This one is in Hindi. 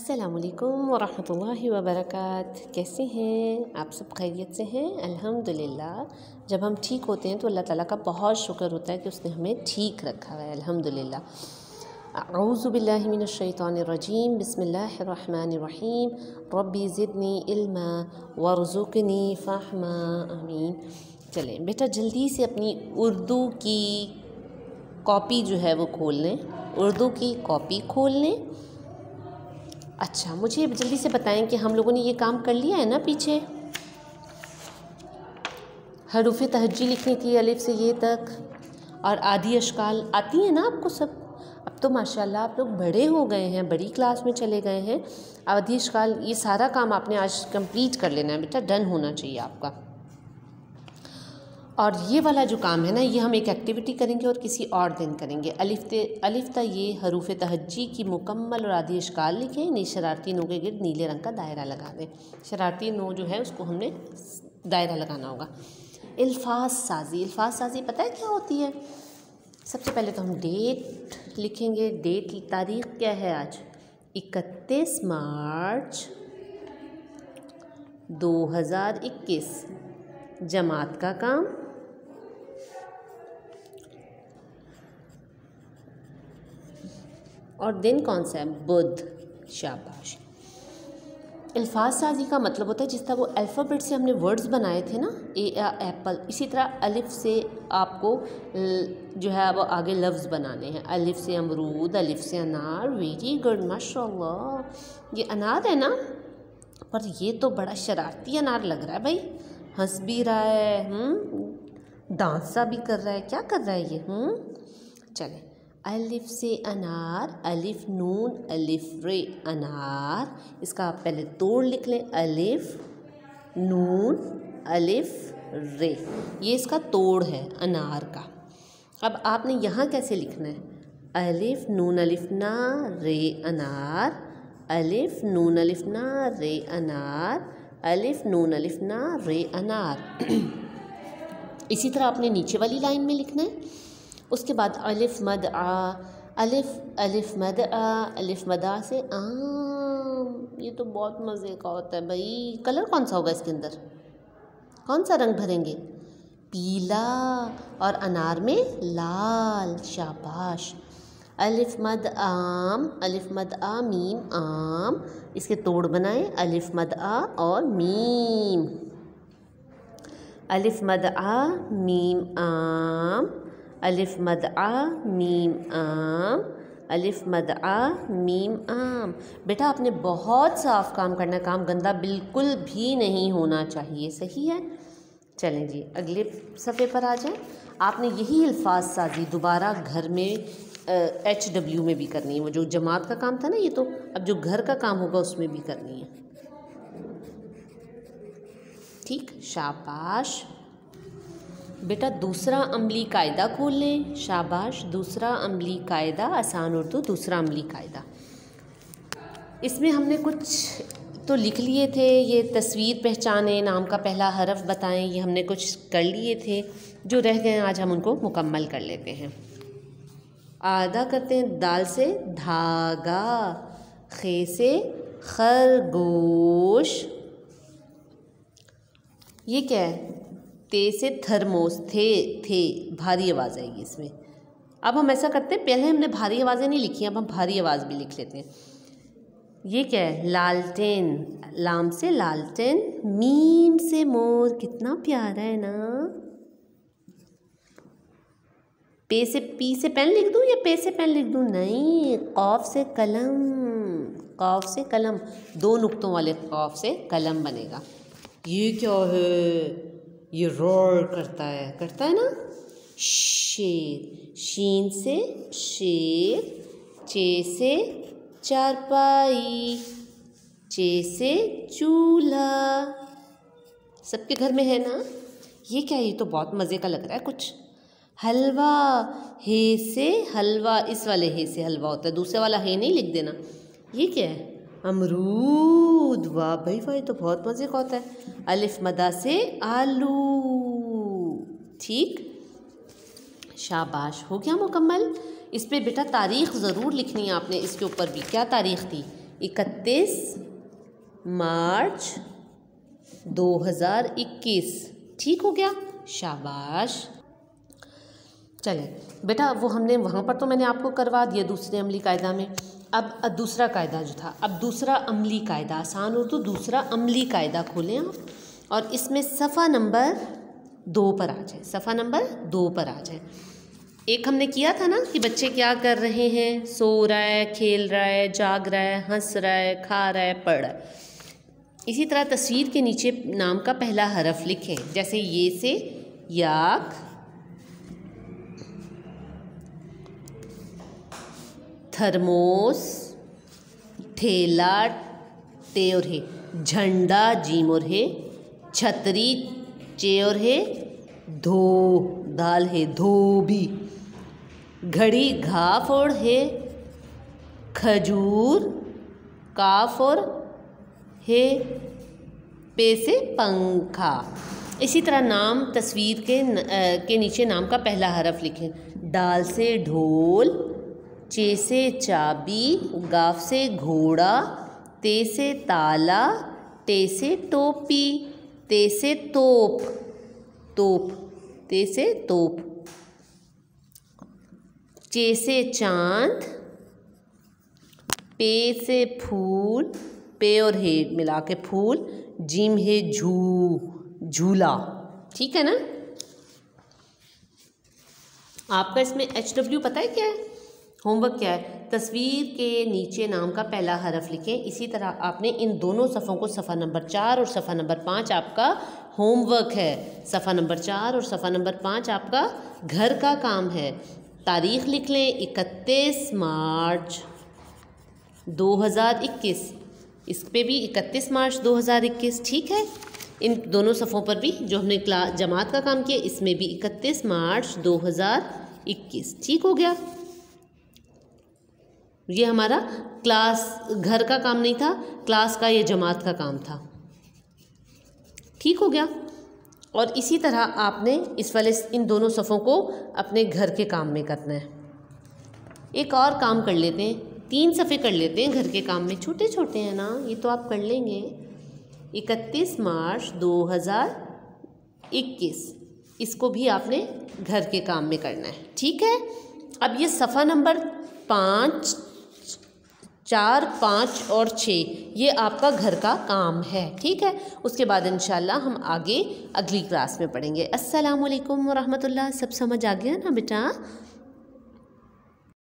अस्सलामुअलैकुम वरहमतुल्लाहि वबरकात। कैसे हैं आप सब? खैरियत से हैं? अल्हम्दुलिल्लाह। जब हम ठीक होते हैं तो अल्लाह ताला का बहुत शुक्र होता है कि उसने हमें ठीक रखा है, अल्हम्दुलिल्लाह। अऊज़ु बिल्लाहि मिनश शैतानिर रजीम, बिस्मिल्लाहिर रहमानिर रहीम। रब्बी ज़िदनी इल्मा वरज़ुक़नी फ़हमा, आमीन। चलें बेटा, जल्दी से अपनी उर्दू की कॉपी जो है वो खोल लें, उर्दू की कॉपी खोल लें। अच्छा, मुझे जल्दी से बताएं कि हम लोगों ने ये काम कर लिया है ना? पीछे हरूफ तहज्जी लिखनी थी अलिफ से ये तक, और आधी अशकाल आती है ना आपको सब? अब तो माशाल्लाह आप लोग बड़े हो गए हैं, बड़ी क्लास में चले गए हैं। आधी अशकाल ये सारा काम आपने आज कंप्लीट कर लेना है बेटा, डन होना चाहिए आपका। और ये वाला जो काम है ना, ये हम एक एक्टिविटी करेंगे और किसी और दिन करेंगे। अलिफ ता ये हरूफ तहज्जी की मुकम्मल और आधी अशकाल लिखें। नहीं, शरारती नो के गिर्द नीले रंग का दायरा लगा दें। शरारती नो जो है उसको हमने दायरा लगाना होगा। अल्फाज साजी, अल्फाज साजी पता है क्या होती है? सबसे पहले तो हम डेट लिखेंगे। डेट तारीख़ क्या है आज? 31 मार्च 2021। जमात का काम और दिन कौन सा है? बुध। शाबाश। अल्फाज साजी का मतलब होता है जिस तरह वो अल्फ़ाबेट से हमने वर्ड्स बनाए थे ना, एप्पल, इसी तरह अलिफ से आपको जो है वो आगे लफ्ज़ बनाने हैं। अलिफ से अमरूद, अलिफ से अनार। वेरी गुड, माशाल्लाह। ये अनार है ना, पर ये तो बड़ा शरारती अनार लग रहा है भाई। हंस भी रहा है, डांस सा भी कर रहा है। क्या कर रहा है ये? चलें, अलिफ से अनार, अलिफ नून अलिफ रे, अनार। इसका आप पहले तोड़ लिख लें। अलिफ नून अलिफ रे, ये इसका तोड़ है अनार का। अब आपने यहाँ कैसे लिखना है? अलिफ नून अलिफ ना रे अनार, अलिफ नून अलिफ ना रे अनार, अलिफ नून अलिफ ना रे अनार। इसी तरह आपने नीचे वाली लाइन में लिखना है। उसके बाद अलिफ मद आ, अलिफ मद आ, अलिफ मदा से आम। ये तो बहुत मज़े का होता है भाई। कलर कौन सा होगा इसके अंदर? कौन सा रंग भरेंगे? पीला, और अनार में लाल। शाबाश। अलिफ मद आम, अलिफ मद आ मीम आम। इसके तोड़ बनाएं। अलिफ मद आ और मीम। अलिफ मद आ मीम आम, अलिफ मद आ मीम आम, अलिफ मद आ मीम आम। बेटा आपने बहुत साफ काम करना है, काम गंदा बिल्कुल भी नहीं होना चाहिए, सही है? चलें जी, अगले सफ़े पर आ जाएं। आपने यही अल्फाज साजी दोबारा घर में HW में भी करनी है। वो जो जमात का काम था ना, ये तो अब जो घर का काम होगा उसमें भी करनी है। ठीक, शाबाश बेटा। दूसरा अमली कायदा खोल लें। शाबाश। दूसरा अमली कायदा, आसान उर्दू दूसरा अमली कायदा। इसमें हमने कुछ तो लिख लिए थे। ये तस्वीर पहचाने, नाम का पहला हरफ बताएं, ये हमने कुछ कर लिए थे। जो रह गए आज हम उनको मुकम्मल कर लेते हैं। आदा करते हैं। दाल से धागा, खे से खरगोश। ये क्या है? ते से थर्मोस, थे भारी आवाज़ आएगी इसमें। अब हम ऐसा करते हैं, पहले हमने भारी आवाज़ें नहीं लिखी, अब हम भारी आवाज़ भी लिख लेते हैं। ये क्या है? लालटेन, लाम से लालटेन, मीम से मोर। कितना प्यारा है ना। पे से पी से पेन लिख दूँ या पे से पेन लिख दूँ? नहीं, कौफ से कलम, कौफ से कलम, दो नुक्तों वाले कौफ से कलम बनेगा। ये क्या है? ये रोर करता है ना। शेर, शीन से शेर, चे से चारपाई, चे से चूल्हा। सबके घर में है ना? ये क्या है? ये तो बहुत मज़े का लग रहा है कुछ। हलवा, हे से हलवा, इस वाले हे से हलवा होता है, दूसरे वाला हे नहीं लिख देना। ये क्या है? अमरूद। वाह भाई वाह, ये तो बहुत मज़े का होता है। अलिफ मदा से आलू। ठीक, शाबाश, हो गया मुकम्मल। इस पे बेटा तारीख़ ज़रूर लिखनी है आपने। इसके ऊपर भी क्या तारीख़ थी? 31 मार्च 2021। ठीक हो गया, शाबाश। चले बेटा, वो हमने वहाँ पर तो मैंने आपको करवा दिया दूसरे अमली कायदा में। अब दूसरा कायदा जो था, अब दूसरा अमली कायदा, आसान हो तो दूसरा अमली कायदा खोलें आप और इसमें सफ़ा नंबर 2 पर आ जाए, सफ़ा नंबर 2 पर आ जाए। एक हमने किया था ना कि बच्चे क्या कर रहे हैं, सो रहा है, खेल रहा है, जाग रहा है, हंस रहा है, खा रहा है, पढ़ रहा है। इसी तरह तस्वीर के नीचे नाम का पहला हरफ लिखें, जैसे ये से याक, थर्मोस, ठेला टे और है, झंडा जीम और है, छतरी चे और है, धो दाल है, धोबी, घड़ी घाफ और है, खजूर काफ और है, पे से पंखा। इसी तरह नाम तस्वीर के नीचे नाम का पहला हरफ लिखें, डाल से ढोल, चे से चाबी, गाफ से घोड़ा, ते से ताला, टे से टोपी, ते से तोप, तोप, ते से तोप, चे से चांद, पे से फूल, पे और हे मिला के फूल, जिम है झूला। ठीक है ना। आपका इसमें HW पता है क्या है, होमवर्क क्या है, तस्वीर के नीचे नाम का पहला हरफ लिखें। इसी तरह आपने इन दोनों सफ़ों को सफ़ा नंबर 4 और सफ़ा नंबर 5 आपका होमवर्क है। सफ़ा नंबर 4 और सफ़ा नंबर 5 आपका घर का काम है। तारीख़ लिख लें 31 मार्च 2021, इस पे भी 31 मार्च 2021। ठीक है, इन दोनों सफ़ों पर भी जो हमने जमात का काम किया इसमें भी 31 मार्च 2021। ठीक हो गया। ये हमारा क्लास घर का काम नहीं था, क्लास का ये जमात का काम था। ठीक हो गया। और इसी तरह आपने इस वाले इन दोनों सफ़ों को अपने घर के काम में करना है। एक और काम कर लेते हैं, 3 सफ़े कर लेते हैं घर के काम में, छोटे छोटे हैं ना, ये तो आप कर लेंगे। 31 मार्च 2021, इसको भी आपने घर के काम में करना है। ठीक है। अब ये सफ़ा नंबर 5, 4, 5 और 6 ये आपका घर का काम है। ठीक है। उसके बाद इंशाल्लाह हम आगे अगली क्लास में पढ़ेंगे। अस्सलामु अलैकुम व रहमतुल्लाह। सब समझ आ गया ना बेटा।